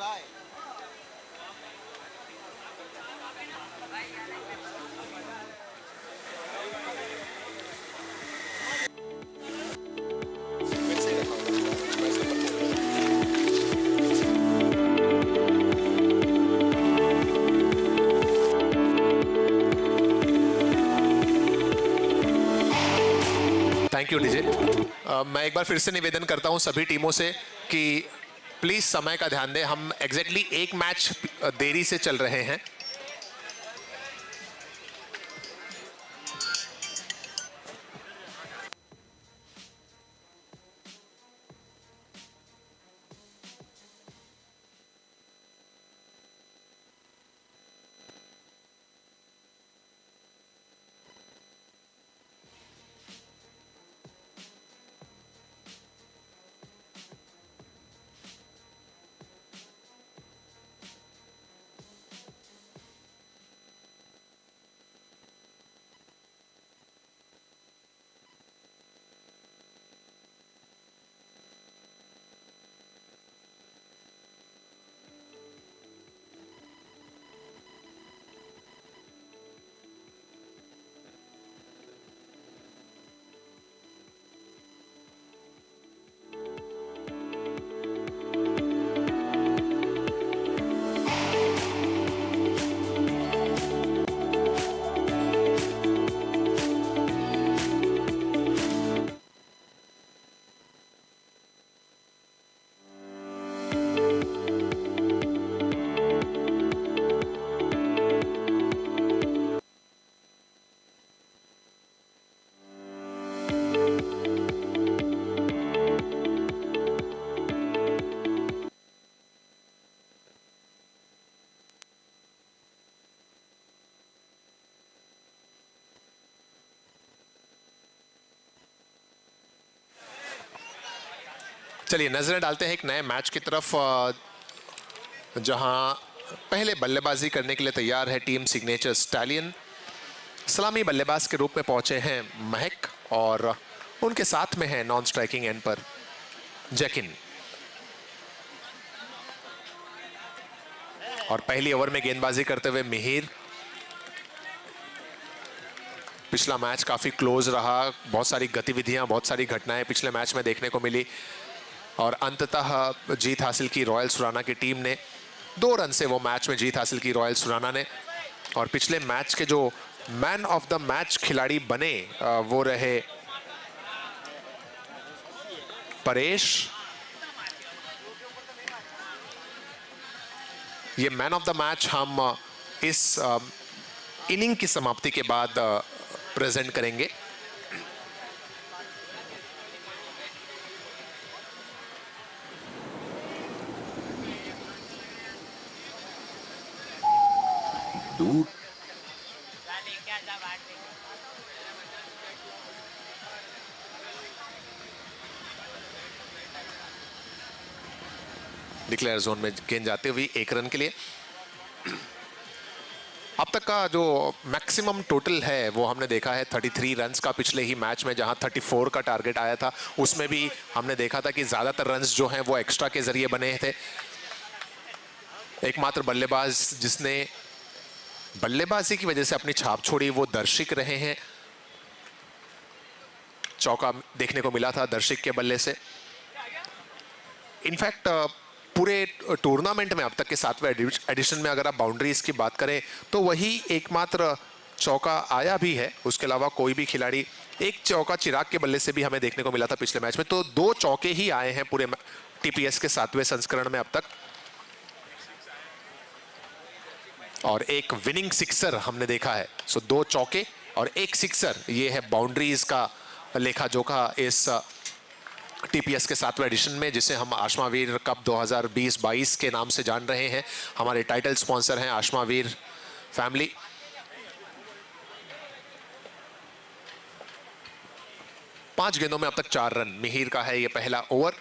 Thank you DJ. मैं एक बार फिर से निवेदन करता हूं सभी टीमों से कि प्लीज समय का ध्यान दें। हम एग्जैक्टली एक मैच देरी से चल रहे हैं। चलिए नजरें डालते हैं एक नए मैच की तरफ, जहां पहले बल्लेबाजी करने के लिए तैयार है टीम सिग्नेचर स्टैलियन। सलामी बल्लेबाज के रूप में पहुंचे हैं महक और उनके साथ में है नॉन स्ट्राइकिंग एंड पर जैकिन। और पहली ओवर में गेंदबाजी करते हुए मिहिर। पिछला मैच काफी क्लोज रहा, बहुत सारी गतिविधियां, बहुत सारी घटनाएं पिछले मैच में देखने को मिली और अंततः जीत हासिल की रॉयल सुराना की टीम ने। 2 रन से वो मैच में जीत हासिल की रॉयल सुराना ने। और पिछले मैच के जो मैन ऑफ द मैच खिलाड़ी बने वो रहे परेश। ये मैन ऑफ द मैच हम इस इनिंग की समाप्ति के बाद प्रेजेंट करेंगे। दूर डिक्लेयर जोन में गेंद जाते हुए 1 रन के लिए। अब तक का जो मैक्सिमम टोटल है वो हमने देखा है 33 रन्स का। पिछले ही मैच में जहां 34 का टारगेट आया था उसमें भी हमने देखा था कि ज्यादातर रन्स जो हैं वो एक्स्ट्रा के जरिए बने थे। एकमात्र बल्लेबाज जिसने बल्लेबाजी की वजह से अपनी छाप छोड़ी वो दर्शिक रहे हैं। चौका देखने को मिला था दर्शिक के बल्ले से। इनफैक्ट पूरे टूर्नामेंट में अब तक के 7वें एडिशन में अगर आप बाउंड्रीज की बात करें तो वही एकमात्र चौका आया भी है। उसके अलावा कोई भी खिलाड़ी, एक चौका चिराग के बल्ले से भी हमें देखने को मिला था पिछले मैच में। तो 2 चौके ही आए हैं पूरे टीपीएस के 7वें संस्करण में अब तक। और एक विनिंग सिक्सर हमने देखा है। सो 2 चौके और 1 सिक्सर, ये है बाउंड्रीज का लेखा जोखा इस टीपीएस के 7वें एडिशन में, जिसे हम आशमावीर कप 2020-22 के नाम से जान रहे हैं। हमारे टाइटल स्पॉन्सर हैं आशमावीर फैमिली। पांच गेंदों में अब तक 4 रन। मिहिर का है ये पहला ओवर।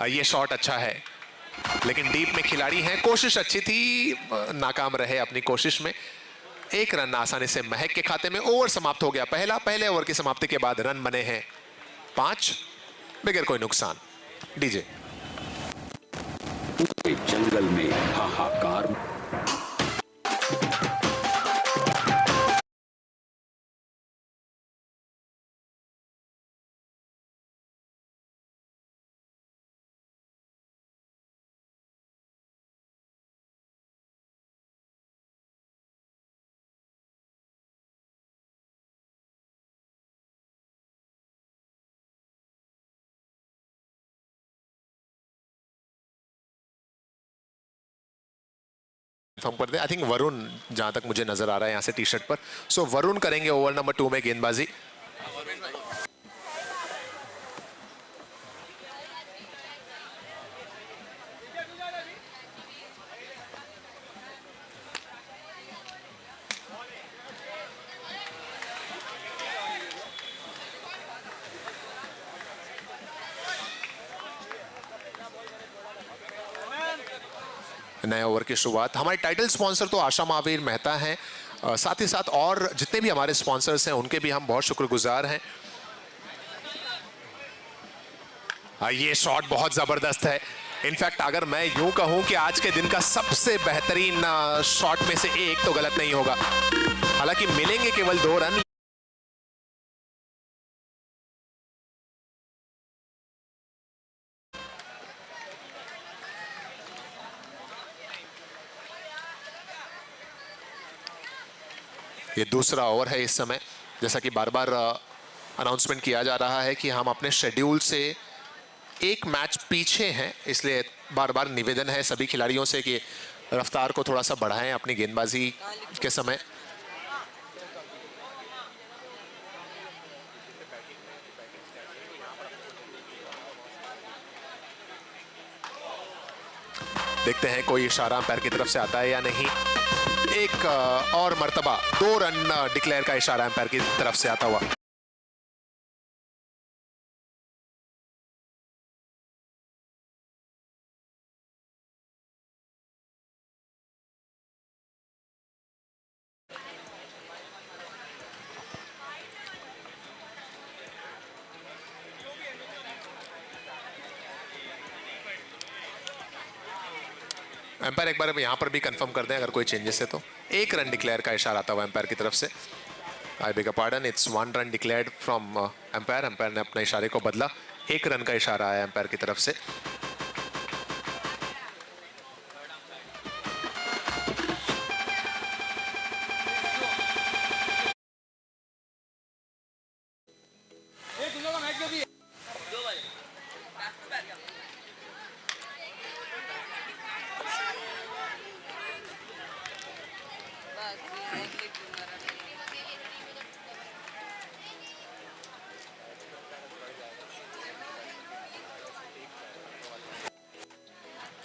ये शॉट अच्छा है लेकिन डीप में खिलाड़ी हैं। कोशिश अच्छी थी, नाकाम रहे अपनी कोशिश में। 1 रन आसानी से महक के खाते में। ओवर समाप्त हो गया पहले ओवर की समाप्ति के बाद रन बने हैं 5 बगैर कोई नुकसान। डीजे। जंगल में हाहाकार। कंफर्म कर दे। आई थिंक वरुण, जहां तक मुझे नजर आ रहा है यहाँ से टी शर्ट पर, सो वरुण करेंगे ओवर नंबर 2 में गेंदबाजी। नए ओवर की शुरुआत। हमारे टाइटल स्पॉन्सर तो आशा महावीर मेहता हैं, साथ ही साथ और जितने भी हमारे स्पॉन्सर्स हैं उनके भी हम बहुत शुक्रगुजार हैं। ये शॉट बहुत जबरदस्त है। इनफैक्ट अगर मैं यूं कहूं कि आज के दिन का सबसे बेहतरीन शॉट में से एक तो गलत नहीं होगा। हालांकि मिलेंगे केवल 2 रन। ये दूसरा ओवर है इस समय। जैसा कि बार बार अनाउंसमेंट किया जा रहा है कि हम अपने शेड्यूल से एक मैच पीछे हैं, इसलिए बार बार निवेदन है सभी खिलाड़ियों से कि रफ्तार को थोड़ा सा बढ़ाएं अपनी गेंदबाजी के समय। देखते हैं कोई इशारा अंपायर की तरफ से आता है या नहीं। एक और मर्तबा 2 रन डिक्लेयर का इशारा अंपायर की तरफ से आता हुआ। एम्पायर एक बार यहाँ पर भी कंफर्म कर दें अगर कोई चेंजेस है तो। 1 रन डिक्लेयर का इशारा आता हुआ एम्पायर की तरफ से। I beg pardon, it's 1 run declared from umpire. Umpire ने अपने इशारे को बदला। 1 रन का इशारा आया एम्पायर की तरफ से।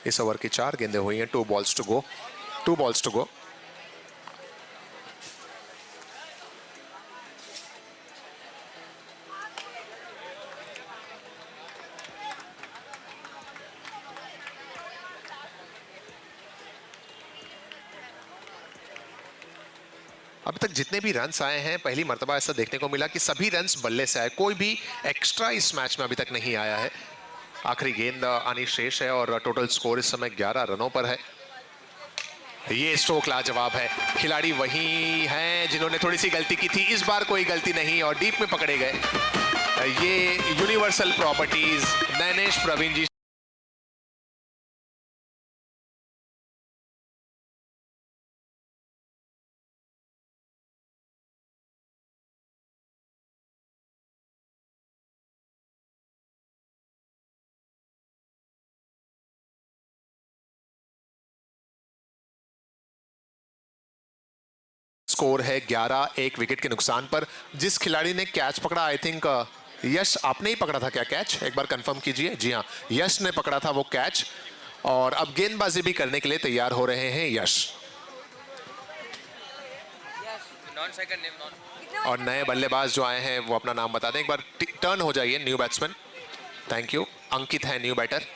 इस ओवर की 4 गेंदें हुई हैं। 2 balls to go. 2 balls to go. अब तक जितने भी रन्स आए हैं, पहली मर्तबा ऐसा देखने को मिला कि सभी रन्स बल्ले से आए। कोई भी एक्स्ट्रा इस मैच में अभी तक नहीं आया है। आखिरी गेंद आनी शेष है और टोटल स्कोर इस समय 11 रनों पर है। ये स्ट्रोक लाजवाब है। खिलाड़ी वही हैं जिन्होंने थोड़ी सी गलती की थी, इस बार कोई गलती नहीं और डीप में पकड़े गए। ये यूनिवर्सल प्रॉपर्टीज नैनेश प्रवीण जी। स्कोर है 11, 1 विकेट के नुकसान पर। जिस खिलाड़ी ने कैच पकड़ा, आई थिंक यश, आपने ही पकड़ा था क्या कैच? एक बार कंफर्म कीजिए। जी हाँ, यश ने पकड़ा था वो कैच और अब गेंदबाजी भी करने के लिए तैयार हो रहे हैं यश। और नए बल्लेबाज जो आए हैं वो अपना नाम बता दें एक बार। टर्न हो जाइए new batsman. Thank you. Ankit है न्यू बैटर।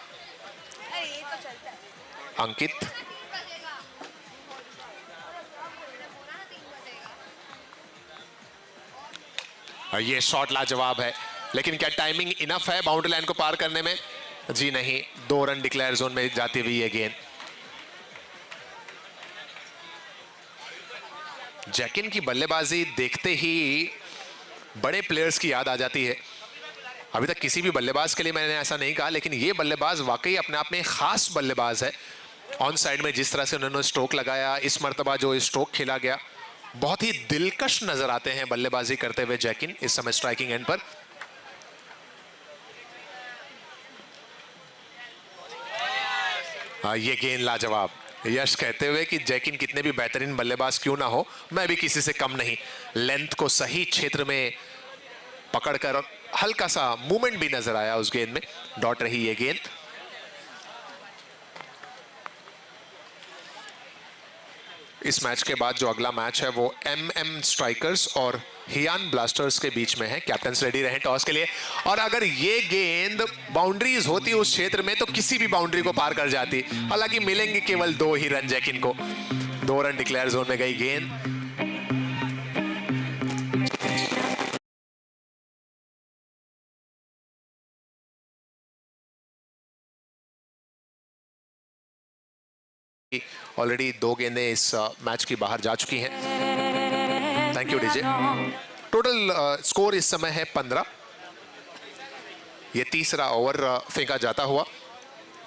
अंकित। ये शॉट लाजवाब है, लेकिन क्या टाइमिंग इनफ है बाउंड्री लाइन को पार करने में? जी नहीं। 2 रन डिक्लेयर जोन में जाती हुई ये गेंद। जैकिन की बल्लेबाजी देखते ही बड़े प्लेयर्स की याद आ जाती है। अभी तक किसी भी बल्लेबाज के लिए मैंने ऐसा नहीं कहा, लेकिन ये बल्लेबाज वाकई अपने आप में एक खास बल्लेबाज है। ऑन साइड में जिस तरह से उन्होंने स्ट्रोक लगाया, इस मर्तबा जो स्ट्रोक खेला गया, बहुत ही दिलकश नजर आते हैं बल्लेबाजी करते हुए जैकिन इस समय स्ट्राइकिंग एंड पर। ये गेंद लाजवाब। यश कहते हुए कि जैकिन कितने भी बेहतरीन बल्लेबाज क्यों ना हो, मैं भी किसी से कम नहीं। लेंथ को सही क्षेत्र में पकड़कर हल्का सा मूवमेंट भी नजर आया उस गेंद में। डॉट रही ये गेंद। इस मैच के बाद जो अगला मैच है वो एमएम स्ट्राइकर्स और हियान ब्लास्टर्स के बीच में है। कैप्टन्स रेडी रहे टॉस के लिए, और अगर ये गेंद बाउंड्रीज होती उस क्षेत्र में तो किसी भी बाउंड्री को पार कर जाती। हालांकि मिलेंगे केवल 2 ही रन जैकिन को। 2 रन डिक्लेयर जोन में गई गेंद। ऑलरेडी 2 गेंदें इस मैच की बाहर जा चुकी हैं। Thank you DJ. Total score इस समय है 15। ये तीसरा ओवर फेंका जाता हुआ।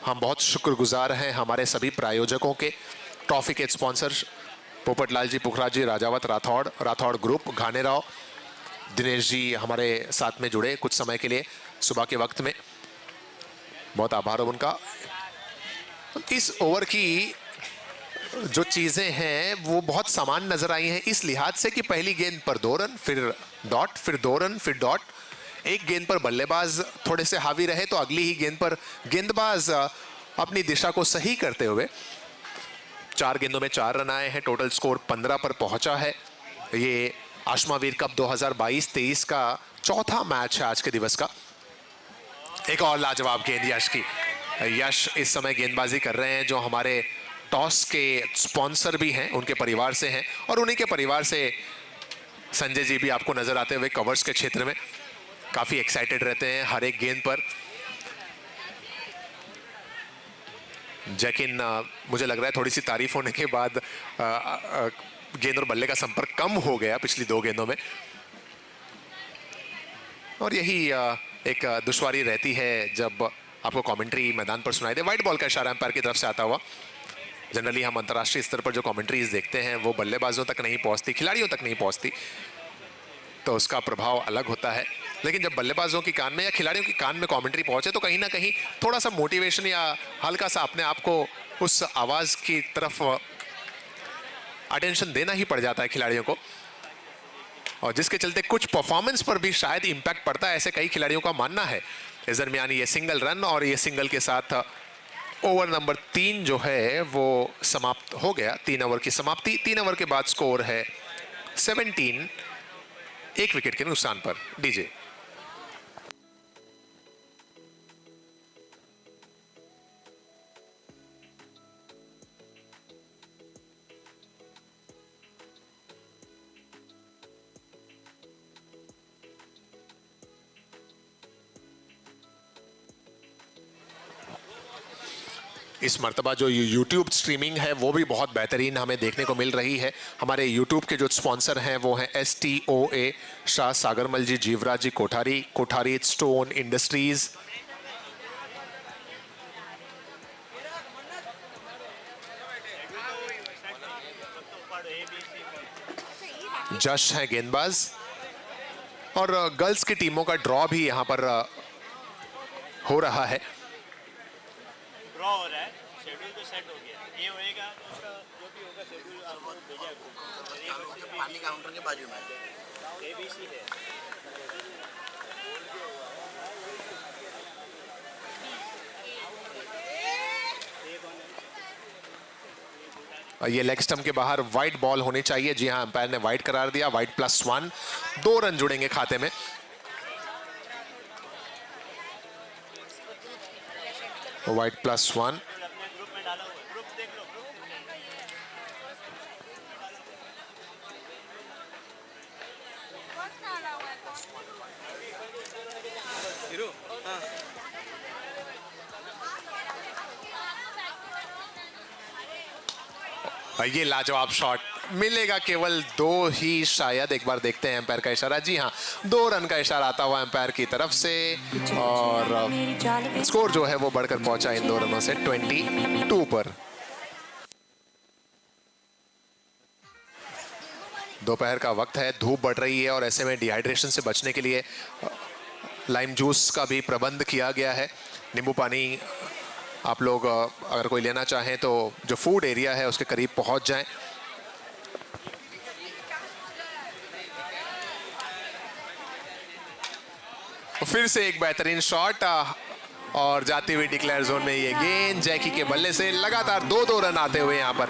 हम बहुत शुक्रगुजार हैं हमारे सभी प्रायोजकों के, ट्रॉफी के स्पॉन्सर पोपटलाल जी, पुखराज जी, राजावत, राठौड़ ग्रुप, घानेराव, दिनेश जी हमारे साथ में जुड़े कुछ समय के लिए सुबह के वक्त में। बहुत आभार है उनका। इस ओवर की जो चीजें हैं वो बहुत समान नजर आई हैं इस लिहाज से कि पहली गेंद पर 2 रन, फिर डॉट, फिर 2 रन, फिर डॉट। एक गेंद पर बल्लेबाज थोड़े से हावी रहे तो अगली ही गेंद पर गेंदबाज अपनी दिशा को सही करते हुए 4 गेंदों में 4 रन आए हैं। टोटल स्कोर 15 पर पहुंचा है। ये आशमावीर कप 2022-23 का चौथा मैच है आज के दिवस का। एक और लाजवाब गेंद यश की। यश इस समय गेंदबाजी कर रहे हैं जो हमारे टॉस के स्पॉन्सर भी हैं, उनके परिवार से हैं, और उन्हीं के परिवार से संजय जी भी आपको नजर आते हुए कवर्स के क्षेत्र में काफी एक्साइटेड रहते हैं हर एक गेंद पर। जैकिन मुझे लग रहा है थोड़ी सी तारीफ होने के बाद गेंद और बल्ले का संपर्क कम हो गया पिछली 2 गेंदों में, और यही एक दुश्वारी रहती है जब आपको कमेंट्री मैदान पर सुनाई दे। व्हाइट बॉल का इशारा अंपायर की तरफ से आता हुआ। जनरली हम अंतर्राष्ट्रीय स्तर पर जो कमेंट्रीज देखते हैं वो बल्लेबाजों तक नहीं पहुंचती, खिलाड़ियों तक नहीं पहुंचती, तो उसका प्रभाव अलग होता है। लेकिन जब बल्लेबाजों की कान में या खिलाड़ियों की कान में कमेंट्री पहुंचे तो कहीं ना कहीं थोड़ा सा मोटिवेशन या हल्का सा अपने आप को उस आवाज की तरफ अटेंशन देना ही पड़ जाता है खिलाड़ियों को, और जिसके चलते कुछ परफॉर्मेंस पर भी शायद इंपैक्ट पड़ता है, ऐसे कई खिलाड़ियों का मानना है। इस दरमियान ये सिंगल रन और ये सिंगल के साथ ओवर नंबर 3 जो है वो समाप्त हो गया। 3 ओवर की समाप्ति। 3 ओवर के बाद स्कोर है 17, 1 विकेट के नुकसान पर। डीजे। इस मर्तबा जो YouTube स्ट्रीमिंग है वो भी बहुत बेहतरीन हमें देखने को मिल रही है। हमारे YouTube के जो स्पॉन्सर हैं वो हैं STOA, Shah Sagarmal ji, Jivraj ji, Kothari stone industries. जश है गेंदबाज, और गर्ल्स की टीमों का ड्रॉ भी यहाँ पर हो रहा है। हो रहा है, शेड्यूल तो सेट हो गया। ये होएगा तो उसका जो भी होगा शेड्यूल आपको भेजा है। पानी काउंटर के बाजू में ABC है। ये लेग स्टंप के बाहर वाइड बॉल होनी चाहिए। जी हाँ, अंपायर ने वाइड करार दिया। वाइड +1, 2 रन जुड़ेंगे खाते में। वाइड +1। ये लाजवाब शॉट मिलेगा केवल 2 ही शायद। एक बार देखते हैं एम्पायर का इशारा। जी हाँ, 2 रन का इशारा आता हुआ एम्पायर की तरफ से और स्कोर जो है वो बढ़कर पहुंचा इन 2 रनों से 22 पर। दोपहर का वक्त है, धूप बढ़ रही है और ऐसे में डिहाइड्रेशन से बचने के लिए लाइम जूस का भी प्रबंध किया गया है। नींबू पानी आप लोग अगर कोई लेना चाहें तो जो फूड एरिया है उसके करीब पहुंच जाएं। फिर से एक बेहतरीन शॉट और जाती हुई डिक्लेयर जोन में ये गेंद जैकी के बल्ले से लगातार 2-2 रन आते हुए यहाँ पर।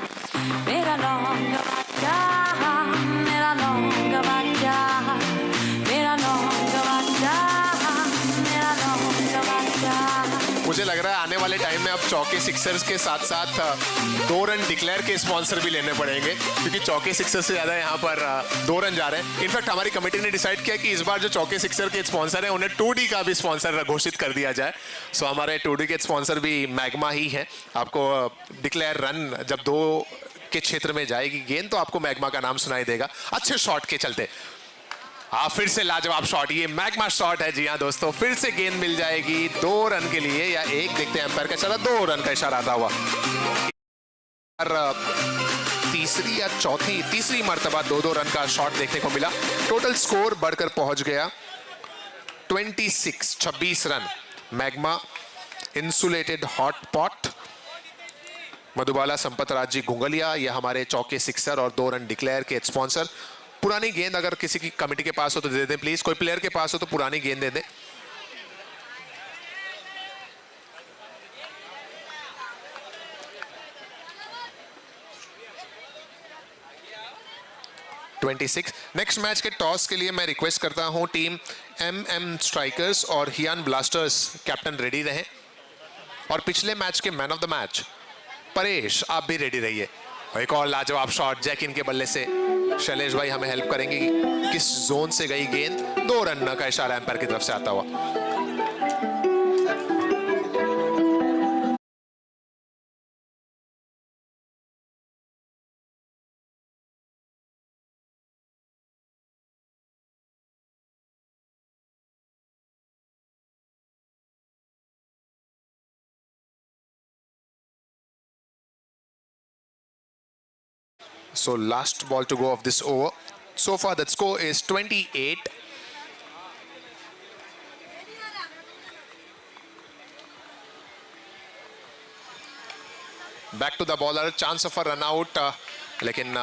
मेरा लौंगा बादशाह, मेरा लौंगा बादशाह, मेरा लौंगा बादशाह, मेरा लौंगा बादशाह। मुझे लग रहा है आने वाले टाइम में अब चौके सिक्सर्स के साथ साथ 2 रन डिक्लेयर के स्पॉन्सर भी लेने पड़ेंगे, क्योंकि चौके सिक्सर से ज्यादा यहाँ पर 2 रन जा रहे हैं। इनफैक्ट हमारी कमेटी ने डिसाइड किया कि इस बार जो चौके सिक्सर के स्पॉन्सर हैं उन्हें 2D का भी स्पॉन्सर घोषित कर दिया जाए। सो हमारे 2D के स्पॉन्सर भी मैग्मा ही है। आपको डिक्लेयर रन जब 2 के क्षेत्र में जाएगी गेंद तो आपको मैग्मा का नाम सुनाई देगा अच्छे शॉट के चलते। हाँ, फिर से लाजवाब शॉट, ये मैग्मा शॉट है। जी हाँ दोस्तों, फिर से गेंद मिल जाएगी 2 रन के लिए या 1, देखते हैं एम्पायर का इशारा। 2 रन का इशारा आता हुआ तीसरी या तीसरी मर्तबा 2-2 रन का शॉट देखने को मिला। टोटल स्कोर बढ़कर पहुंच गया 26 run. Magma insulated hot pot, Madhubala Sampat Raj ji Ghungliya, ये हमारे चौके सिक्सर और 2 रन डिक्लेयर के स्पॉन्सर। पुरानी गेंद अगर किसी की कमेटी के पास हो तो दे दें प्लीज, कोई प्लेयर के पास हो तो पुरानी गेंद दे दें। नेक्स्ट मैच के टॉस के लिए मैं रिक्वेस्ट करता हूं टीम MM स्ट्राइकर्स और हियान ब्लास्टर्स कैप्टन रेडी रहें और पिछले मैच के man of the match Paresh आप भी रेडी रहिए। एक और लाजवाब शॉट जैकिन के बल्ले से। शैलेश भाई हमें हेल्प करेंगे कि किस जोन से गई गेंद। 2 रन का इशारा एम्पायर की तरफ से आता हुआ। So last ball to go of this over. So far that score is 28. Back to the bowler, chance of a run out, लेकिन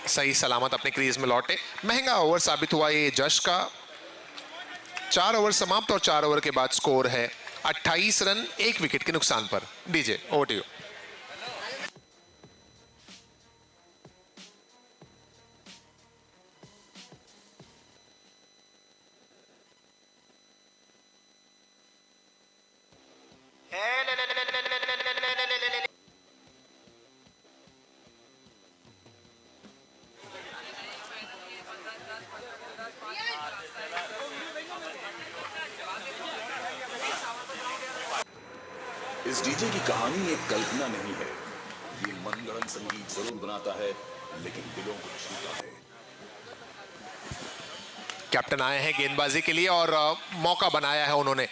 सही सलामत अपने क्रीज में लौटे। महंगा ओवर साबित हुआ ये जश का। 4 ओवर समाप्त और 4 ओवर के बाद स्कोर है 28 रन 1 विकेट के नुकसान पर। DJ over to you. इस डीजे की कहानी एक कल्पना नहीं है। ये मनगढ़ंत संगीत जरूर बनाता है लेकिन दिलों को छूता है। कैप्टन आए हैं गेंदबाजी के लिए और मौका बनाया है उन्होंने।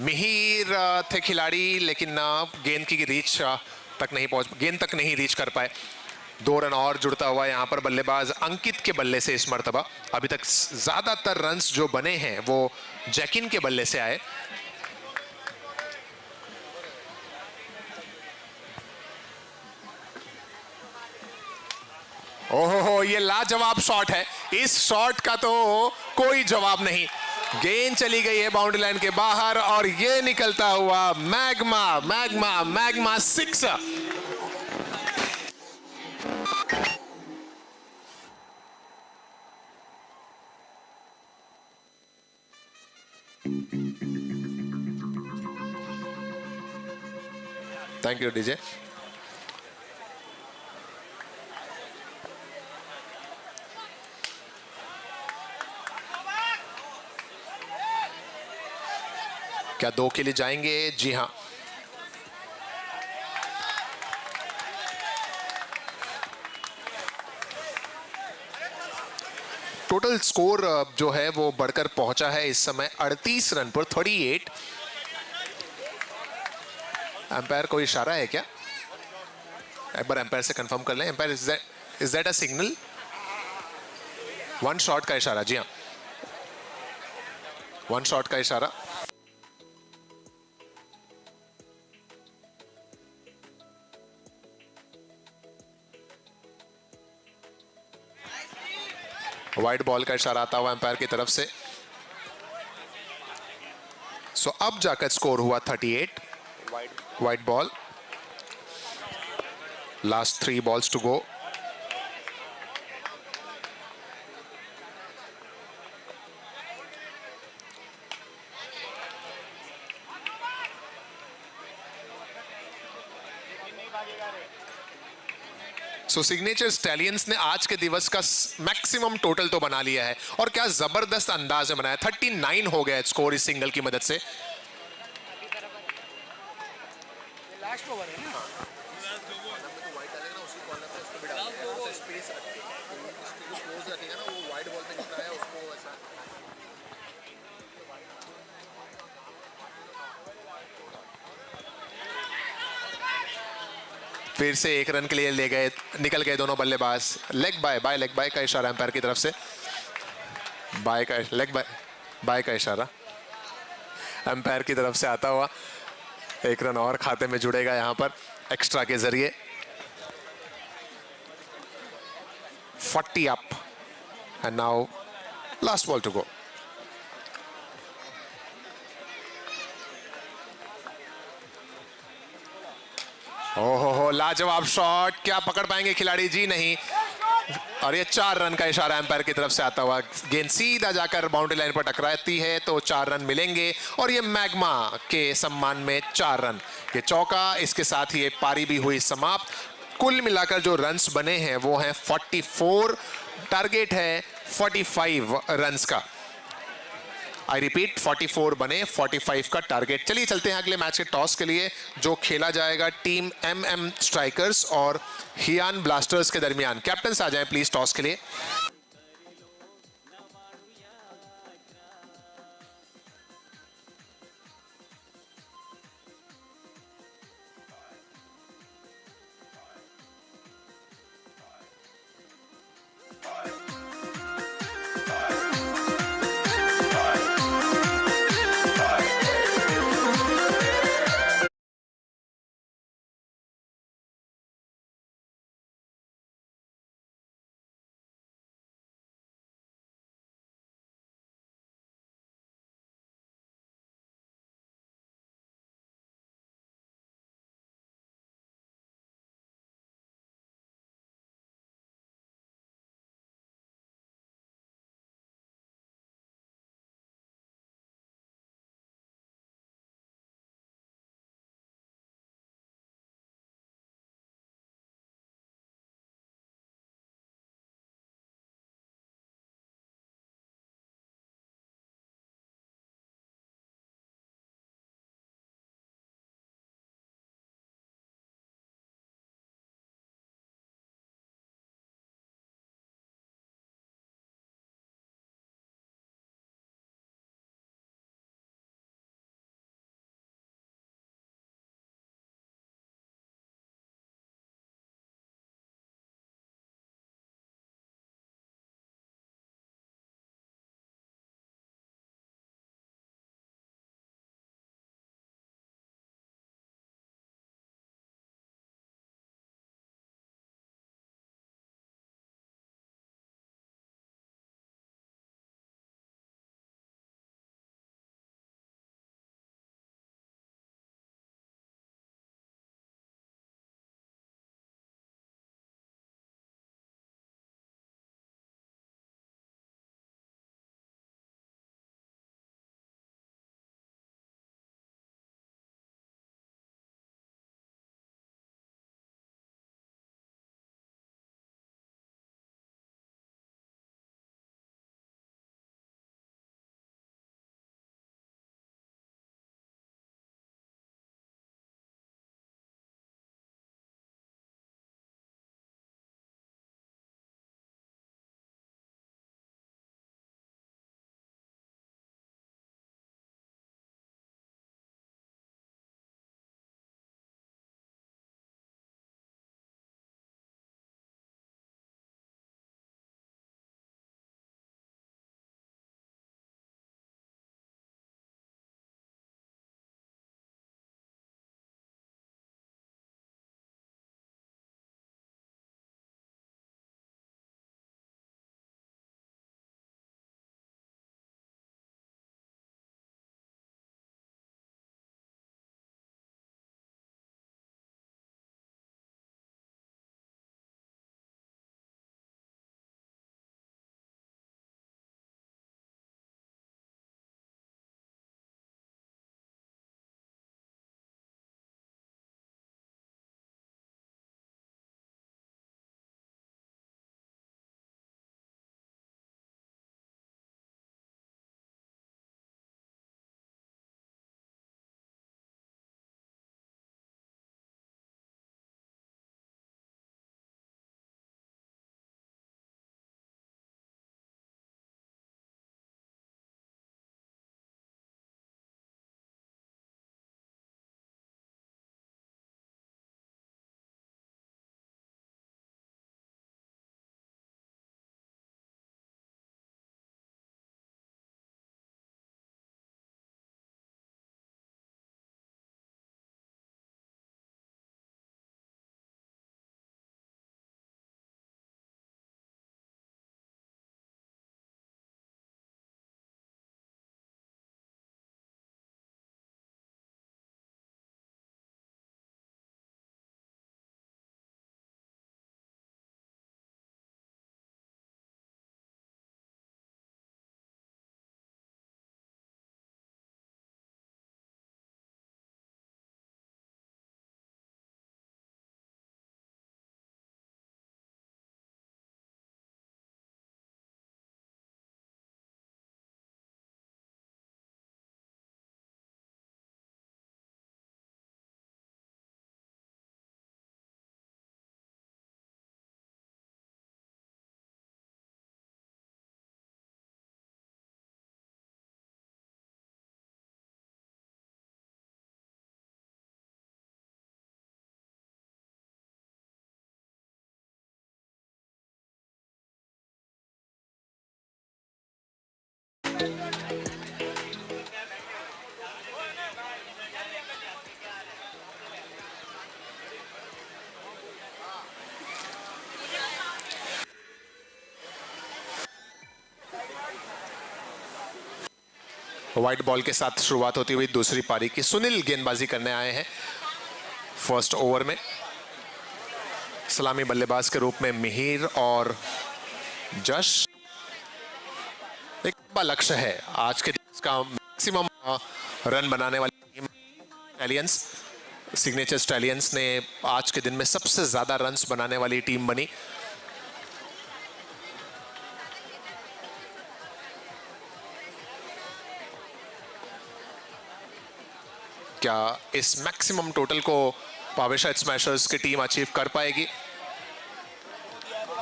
मिहिर थे खिलाड़ी लेकिन गेंद की रीच तक नहीं गेंद तक नहीं रीच कर पाए। 2 रन और जुड़ता हुआ यहाँ पर बल्लेबाज अंकित के बल्ले से इस मर्तबा। अभी तक ज्यादातर रन्स जो बने हैं वो जैकिन के बल्ले से आए। ओहो, ये लाजवाब शॉट है। इस शॉट का तो कोई जवाब नहीं। गेंद चली गई है बाउंड्री लाइन के बाहर और ये निकलता हुआ magma magma magma 6। Thank you DJ. क्या 2 के लिए जाएंगे? जी हाँ। टोटल स्कोर जो है वो बढ़कर पहुंचा है इस समय 38 रन पर 38। एम्पायर कोई इशारा है क्या? एक बार एम्पायर से कंफर्म कर लें। Umpire, is that a signal? One shot का इशारा। जी हाँ, वन शॉट का इशारा। वाइड बॉल का इशारा आता हुआ एम्पायर की तरफ से। सो अब जाकर स्कोर हुआ 38। Wide ball, last 3 balls to go. So signature stallions ने आज के दिवस का मैक्सिमम टोटल तो बना लिया है, और क्या जबरदस्त अंदाज में बनाया। 39 हो गया स्कोर इस सिंगल की मदद से। लास्ट ओवर है ना। फिर से 1 रन के लिए ले गए, निकल गए दोनों बल्लेबाज। लेग बाय लेग बाय का इशारा एम्पायर की तरफ से। बाय का लेग बाय का इशारा एम्पायर की तरफ से आता हुआ। 1 रन और खाते में जुड़ेगा यहां पर एक्स्ट्रा के जरिए। 40 up and now last ball to go. ओहो, लाजवाब शॉट। क्या पकड़ पाएंगे खिलाड़ी? जी नहीं। और ये 4 रन का इशारा एम्पायर की तरफ से आता हुआ। गेंद सीधा जाकर बाउंड्री लाइन पर टकराती है तो 4 रन मिलेंगे, और ये मैग्मा के सम्मान में 4 रन। ये चौका, इसके साथ ही ये पारी भी हुई समाप्त। कुल मिलाकर जो रन्स बने हैं वो हैं 44। टारगेट है 45 रन्स का। आई रिपीट, 44 बने, 45 का टारगेट। चलिए चलते हैं अगले मैच के टॉस के लिए, जो खेला जाएगा टीम MM स्ट्राइकर्स और हियान ब्लास्टर्स के दरमियान। कैप्टन आ जाएं प्लीज टॉस के लिए। व्हाइट बॉल के साथ शुरुआत होती हुई दूसरी पारी की। सुनील गेंदबाजी करने आए हैं फर्स्ट ओवर में। सलामी बल्लेबाज के रूप में मिहिर और जश। एक बड़ा लक्ष्य है आज के दिन का, मैक्सिमम रन बनाने वाली टीम स्टैलियंस। सिग्नेचर स्टैलियंस ने आज के दिन में सबसे ज्यादा रन्स बनाने वाली टीम बनी। क्या इस मैक्सिमम टोटल को पावेशा स्मैशर्स की टीम अचीव कर पाएगी?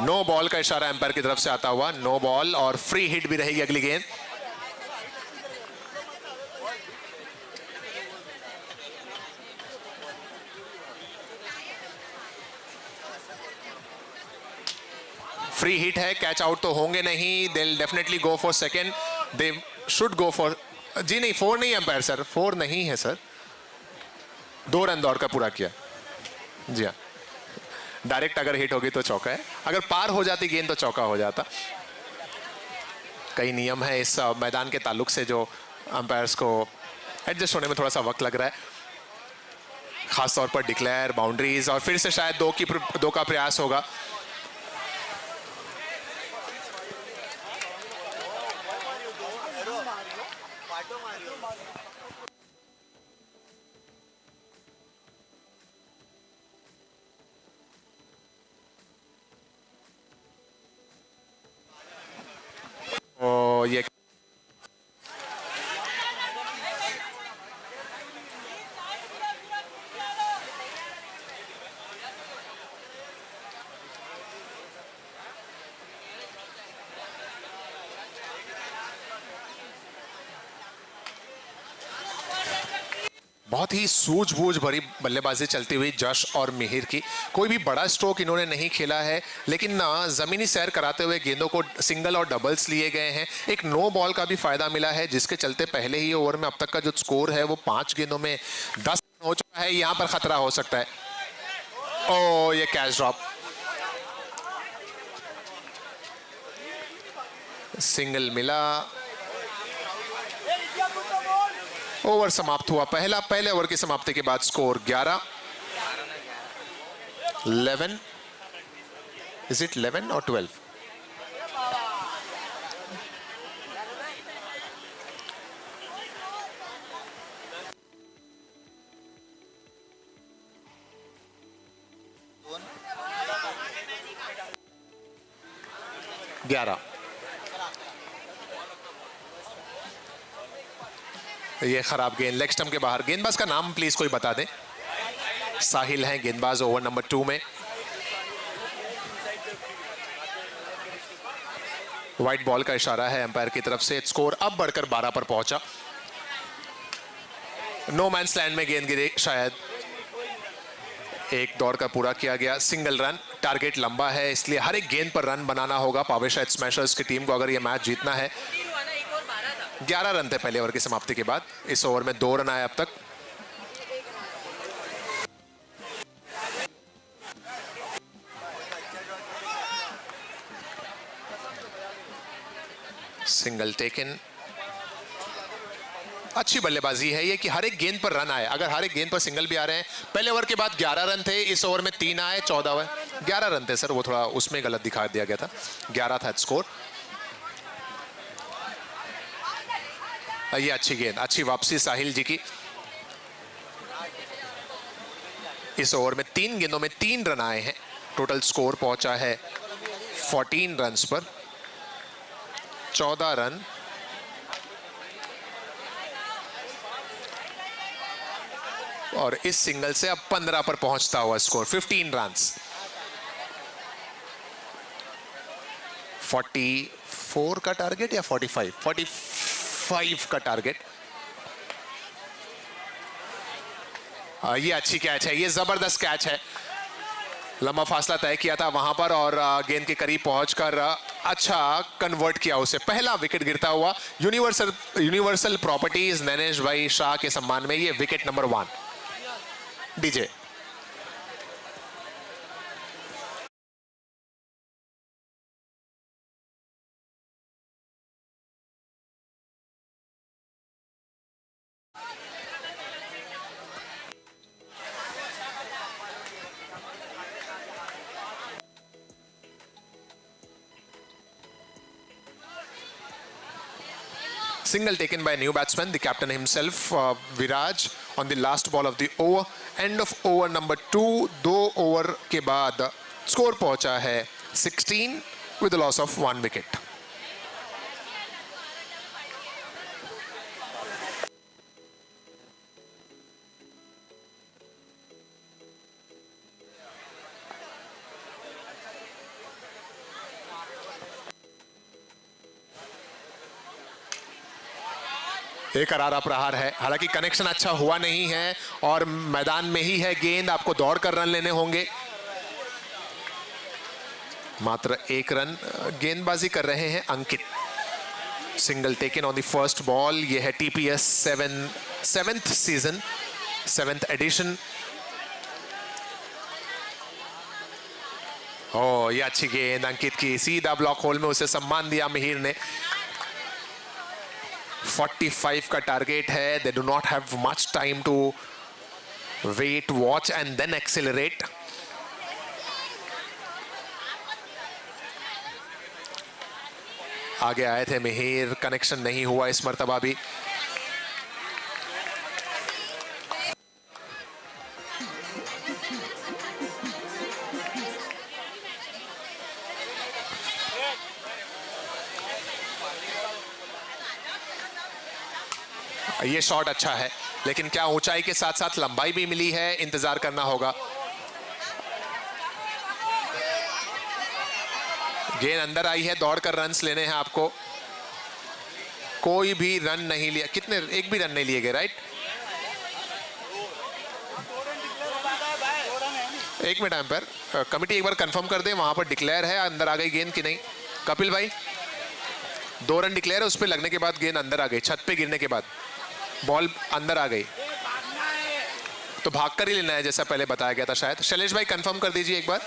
नो बॉल का इशारा एम्पायर की तरफ से आता हुआ, नो बॉल और फ्री हिट भी रहेगी अगली गेंद। फ्री हिट है, कैच आउट तो होंगे नहीं। They will definitely go for second, they should go for, जी नहीं 4 नहीं एम्पायर सर, 4 नहीं है सर। 2 रन दौड़ का पूरा किया। जी हाँ, डायरेक्ट अगर हिट होगी तो चौका है, अगर पार हो जाती गेंद तो चौका हो जाता। कई नियम है इस मैदान के ताल्लुक से जो अंपायर्स को एडजस्ट होने में थोड़ा सा वक्त लग रहा है, खासतौर पर डिक्लेयर, बाउंड्रीज और फिर से शायद 2 का प्रयास होगा। ये बहुत ही सूझबूझ भरी बल्लेबाजी चलती हुई जश और मिहिर की। कोई भी बड़ा स्ट्रोक इन्होंने नहीं खेला है, लेकिन ना जमीनी सैर कराते हुए गेंदों को सिंगल और डबल्स लिए गए हैं। एक नो बॉल का भी फायदा मिला है, जिसके चलते पहले ही ओवर में अब तक का जो स्कोर है वो 5 गेंदों में 10 हो चुका है। यहां पर खतरा हो सकता है। ओ ये कैच ड्रॉप, सिंगल मिला। ओवर समाप्त हुआ पहले ओवर की समाप्ति के बाद स्कोर 11 इज इट 11 और 12? ये खराब गेंद, लेग स्टंप के बाहर। गेंदबाज का नाम प्लीज कोई बता दें। साहिल हैं गेंदबाज ओवर नंबर 2 में। व्हाइट बॉल का इशारा है एम्पायर की तरफ से। स्कोर अब बढ़कर 12 पर पहुंचा। नो मैन्स लैंड में गेंद गिरी, शायद एक दौड़ का पूरा किया गया। सिंगल रन, टारगेट लंबा है, इसलिए हर एक गेंद पर रन बनाना होगा पावेशा स्मैशर्स की टीम को अगर यह मैच जीतना है। 11 रन थे पहले ओवर की समाप्ति के बाद। इस ओवर में 2 रन आए अब तक। Single taken. अच्छी बल्लेबाजी है ये कि हर एक गेंद पर रन आए। अगर हर एक गेंद पर सिंगल भी आ रहे हैं। पहले ओवर के बाद 11 रन थे, इस ओवर में 3 आए। 14 ओवर 11 रन थे सर, वो थोड़ा उसमें गलत दिखा दिया गया था। 11 था स्कोर। ये अच्छी गेंद, अच्छी वापसी साहिल जी की। इस ओवर में 3 गेंदों में 3 रन आए हैं। टोटल स्कोर पहुंचा है 14 रन्स पर। 14 रन और इस सिंगल से अब 15 पर पहुंचता हुआ स्कोर 15 रन्स। 44 का टारगेट या 45? 45 का टारगेट। ये अच्छी कैच है, ये जबरदस्त कैच है। लंबा फासला तय किया था वहां पर और गेंद के करीब पहुंचकर अच्छा कन्वर्ट किया उसे, पहला विकेट गिरता हुआ यूनिवर्सल प्रॉपर्टीज नैनेश भाई शाह के सम्मान में, ये wicket number 1 DJ. Single taken by a new batsman, the captain himself, Viraj, on the last ball of the over. End of over number 2, 2 over के बाद स्कोर पहुंचा है 16 with the loss of 1 wicket. एक करारा प्रहार है, हालांकि connection अच्छा हुआ नहीं है और मैदान में ही है गेंद, आपको दौड़ कर रन लेने होंगे। मात्र 1 रन गेंदबाजी कर रहे हैं Ankit. Single taken on the first ball. ये है TPS 7th season 7th addition. ओ ये अच्छी गेंद अंकित की, सीधा ब्लॉक होल में उसे सम्मान दिया मिहिर ने। 45 का टारगेट है। They do not have much time to wait, watch and then accelerate. आगे आए थे मिहिर, कनेक्शन नहीं हुआ इस मर्तबा भी। ये शॉट अच्छा है, लेकिन क्या ऊंचाई के साथ साथ लंबाई भी मिली है, इंतजार करना होगा। गेंद अंदर आई है, दौड़ कर रन्स लेने हैं आपको। कोई भी रन नहीं लिया, कितने, एक भी रन नहीं लिए गए, राइट? एक मिनट टाइम पर कमिटी एक बार कंफर्म कर दे, वहां पर डिक्लेयर है अंदर आ गई गेंद कि नहीं। कपिल भाई 2 रन डिक्लेयर है, उस पर लगने के बाद गेंद अंदर आ गई, छत पे गिरने के बाद बॉल अंदर आ गई, तो भागकर ही लेना है जैसा पहले बताया गया था शायद। शैलेश भाई कंफर्म कर दीजिए एक बार।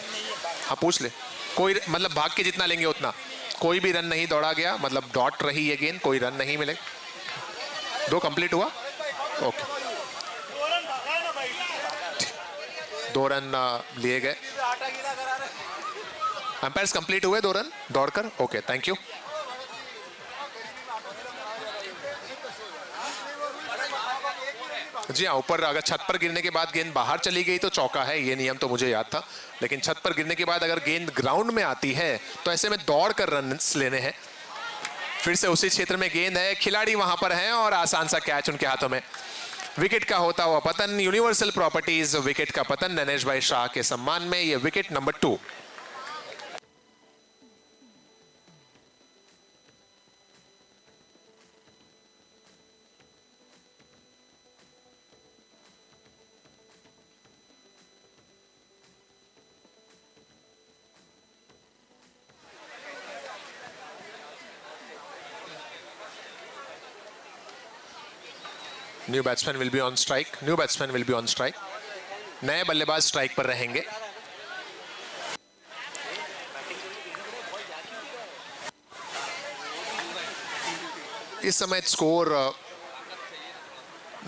हाँ पूछ ले, कोई मतलब भाग के जितना लेंगे उतना, कोई भी रन नहीं दौड़ा गया, मतलब डॉट रही है गेंद, कोई रन नहीं मिले। 2 कंप्लीट हुआ, ओके 2 रन लिए गए, अंपायर्स कंप्लीट हुए 2 रन दौड़कर, ओके थैंक यू। जी हाँ, ऊपर अगर छत पर गिरने के बाद गेंद बाहर चली गई तो चौका है, ये नियम तो मुझे याद था, लेकिन छत पर गिरने के बाद अगर गेंद ग्राउंड में आती है तो ऐसे में दौड़ कर रन लेने हैं। फिर से उसी क्षेत्र में गेंद है, खिलाड़ी वहां पर हैं और आसान सा कैच उनके हाथों में। विकेट का होता हुआ पतन, यूनिवर्सल प्रॉपर्टीज विकेट का पतन नैनेश भाई शाह के सम्मान में, यह wicket number 2। New batsman will be on strike, new batsman will be on strike. नए बल्लेबाज स्ट्राइक पर रहेंगे। इस समय स्कोर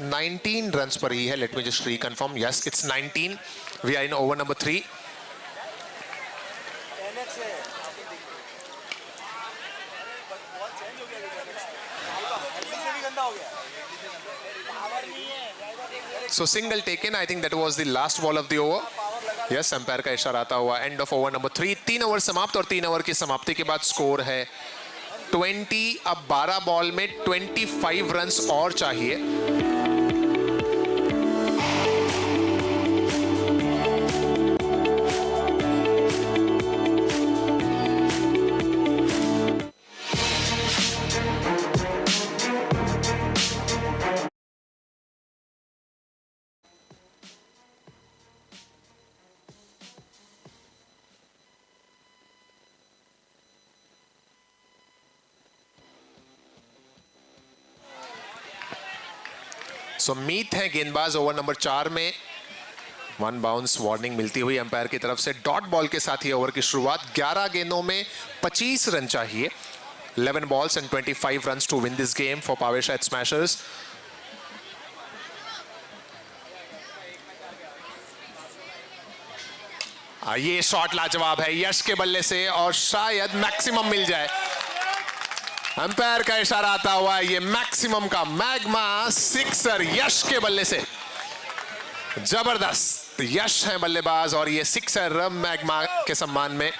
19 रन्स पर ही है। Let me just reconfirm, yes it's 19। We are in over number 3। So single taken, I think that was the last ball of the over. Yes, umpire का इशारा आता हुआ end of over number 3। 3 over समाप्त और 3 over की समाप्ति के बाद स्कोर है 20। अब 12 बॉल में 25 रन्स और चाहिए। सो मीत है गेंदबाज ओवर नंबर 4 में। 1 बाउंस वार्निंग मिलती हुई अंपायर की तरफ से। डॉट बॉल के साथ ही ओवर की शुरुआत। 11 गेंदों में 25 रन चाहिए। 11 balls and 25 runs to win this game for Pavesha Smashers. ये शॉट लाजवाब है यश के बल्ले से और शायद मैक्सिमम मिल जाए। अंपायर का इशारा आता हुआ ये मैक्सिमम का मैग्मा सिक्सर यश के बल्ले से। जबरदस्त यश है बल्लेबाज और ये सिक्सर मैग्मा के सम्मान में।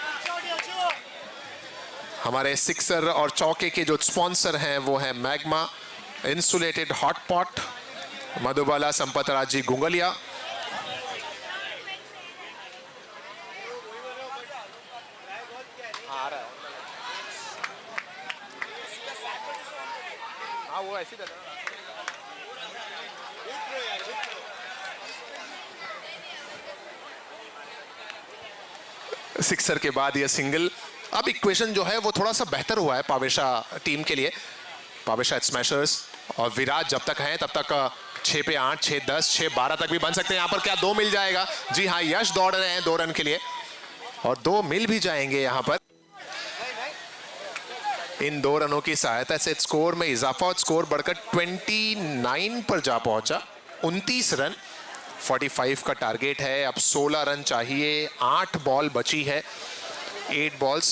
हमारे सिक्सर और चौके के जो स्पॉन्सर हैं वो है Magma, insulated hot pot, Madhubala Sampat Raj ji Gunglia. वो ऐसी सिक्सर के बाद ये सिंगल। अब इक्वेशन जो है वो थोड़ा सा बेहतर हुआ है पावेशा टीम के लिए। पावेशा स्मैशर्स और विराट जब तक हैं तब तक 6 पे 8, 6 10, 6 12 तक भी बन सकते हैं। यहाँ पर क्या 2 मिल जाएगा? जी हाँ, यश दौड़ रहे हैं 2 रन के लिए और 2 मिल भी जाएंगे यहाँ पर। इन 2 रनों की सहायता से स्कोर में इजाफा और स्कोर बढ़कर 29 पर जा पहुंचा। 29 रन, 45 का टारगेट है। अब 16 रन चाहिए। 8 बॉल बची है, 8 balls।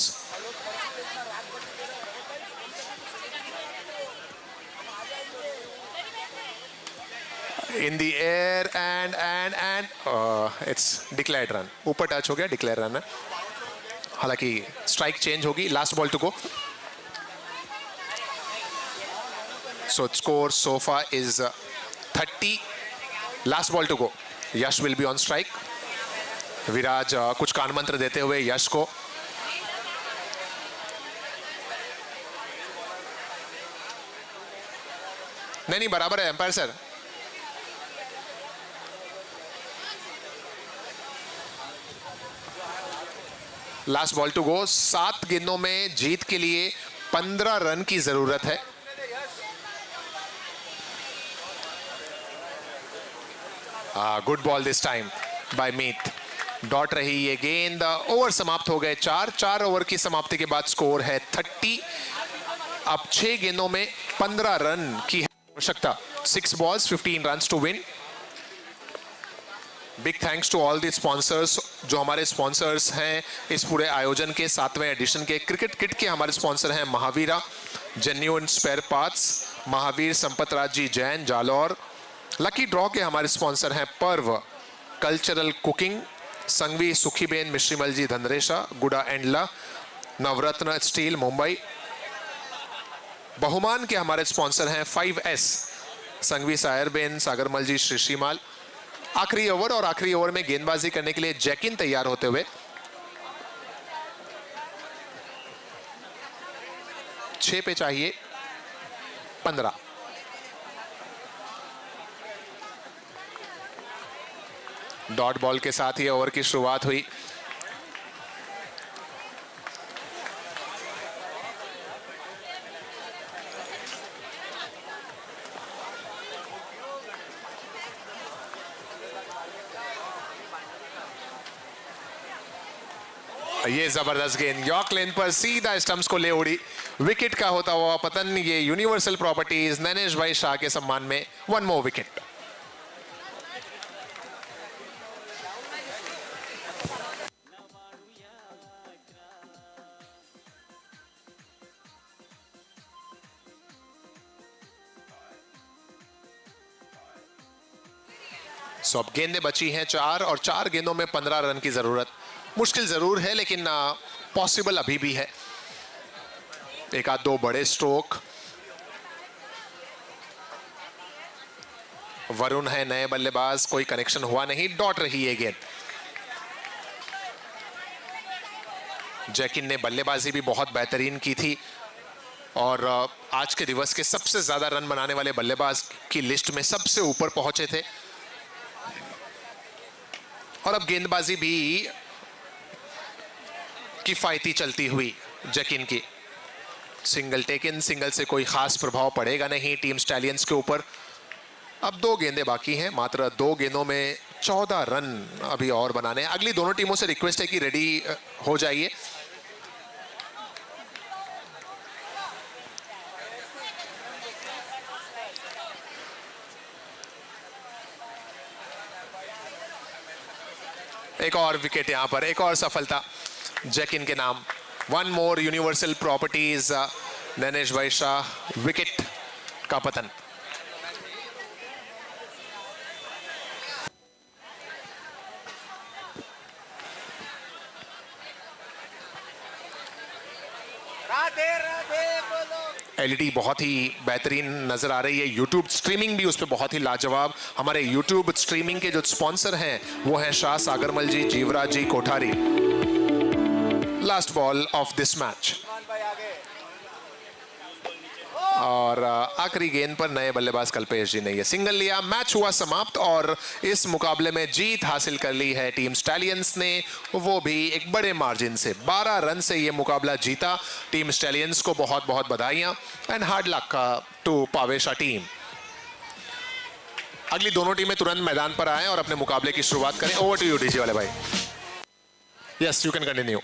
In the air and it's declared run। ऊपर टच हो गया, डिक्लेयर रन है। हालांकि स्ट्राइक चेंज होगी। Last ball to go. So score so far is 30. Last ball to go. Yash will be on strike. विराज कुछ कान मंत्र देते हुए यश को। नहीं बराबर है umpire sir. Last ball to go. 7 गेंदों में जीत के लिए 15 रन की जरूरत है। Good ball this time by Meet. Dot रही ये गेंद। ओवर समाप्त हो गए 4 ओवर की समाप्ति के बाद स्कोर है 30। अब 6 गेंदों में 15 रन की आवश्यकता। 6 balls 15 runs to win। Big thanks to all the sponsors जो हमारे स्पॉन्सर्स हैं इस पूरे आयोजन के 7वें एडिशन के। क्रिकेट किट के हमारे स्पॉन्सर हैं Mahavira, genuine spare parts, Mahavir Sampat Raj ji Jain Jalore. Lucky draw के हमारे स्पॉन्सर हैं Parv cultural cooking, Sanghvi Sukhiben Mishrimal ji Dhanresha, Guda Endla, Navratna steel Mumbai. बहुमान के हमारे स्पॉन्सर हैं 5S, संघवी सायरबेन सागरमल जी श्रीमाल। आखिरी ओवर और आखिरी ओवर में गेंदबाजी करने के लिए जैकिन तैयार होते हुए। 6 पे चाहिए 15। डॉट बॉल के साथ ही ओवर की शुरुआत हुई। ये जबरदस्त गेंद यॉर्क लेन पर सीधा स्टंप्स को ले उड़ी। विकेट का होता हुआ पतन। ये यूनिवर्सल प्रॉपर्टीज नैनेश भाई शाह के सम्मान में 1 more विकेट। सो अब गेंदें बची हैं 4 और 4 गेंदों में 15 रन की जरूरत। मुश्किल जरूर है लेकिन पॉसिबल अभी भी है। 1 आध 2 बड़े स्ट्रोक। वरुण है नए बल्लेबाज, कोई कनेक्शन हुआ नहीं। डॉट रही है गेंद। जैकिन ने बल्लेबाजी भी बहुत बेहतरीन की थी और आज के दिवस के सबसे ज्यादा रन बनाने वाले बल्लेबाज की लिस्ट में सबसे ऊपर पहुंचे थे। और अब गेंदबाजी भी किफायती चलती हुई जैकिन की। सिंगल टेकन, सिंगल से कोई खास प्रभाव पड़ेगा नहीं टीम स्टैलियंस के ऊपर। अब 2 गेंदें बाकी हैं, मात्र 2 गेंदों में 14 रन अभी और बनाने हैं। अगली दोनों टीमों से रिक्वेस्ट है कि रेडी हो जाइए। एक और विकेट यहां पर, एक और सफलता जैकिन के नाम। 1 मोर यूनिवर्सल प्रॉपर्टीज, नैनेश भाई शाह, विकेट का पतन। एलईडी बहुत ही बेहतरीन नजर आ रही है, यूट्यूब स्ट्रीमिंग भी उस पर बहुत ही लाजवाब। हमारे यूट्यूब स्ट्रीमिंग के जो स्पॉन्सर हैं वो हैं Shah Sagarmal ji, Jivraj ji, Kothari. Last ball of this match और आखिरी गेंद पर नए बल्लेबाज कल्पेश जी ने ये सिंगल लिया। मैच हुआ समाप्त और इस मुकाबले में जीत हासिल कर ली है टीम स्टैलियंस ने, वो भी एक बड़े मार्जिन से। 12 रन से ये मुकाबला जीता। टीम स्टैलियंस को बहुत बहुत बधाइयां and hard luck to Pavesha team. अगली दोनों टीमें तुरंत मैदान पर आए और अपने मुकाबले की शुरुआत करें। ओवर टू यू डीजे वाले भाई। Yes, you can continue.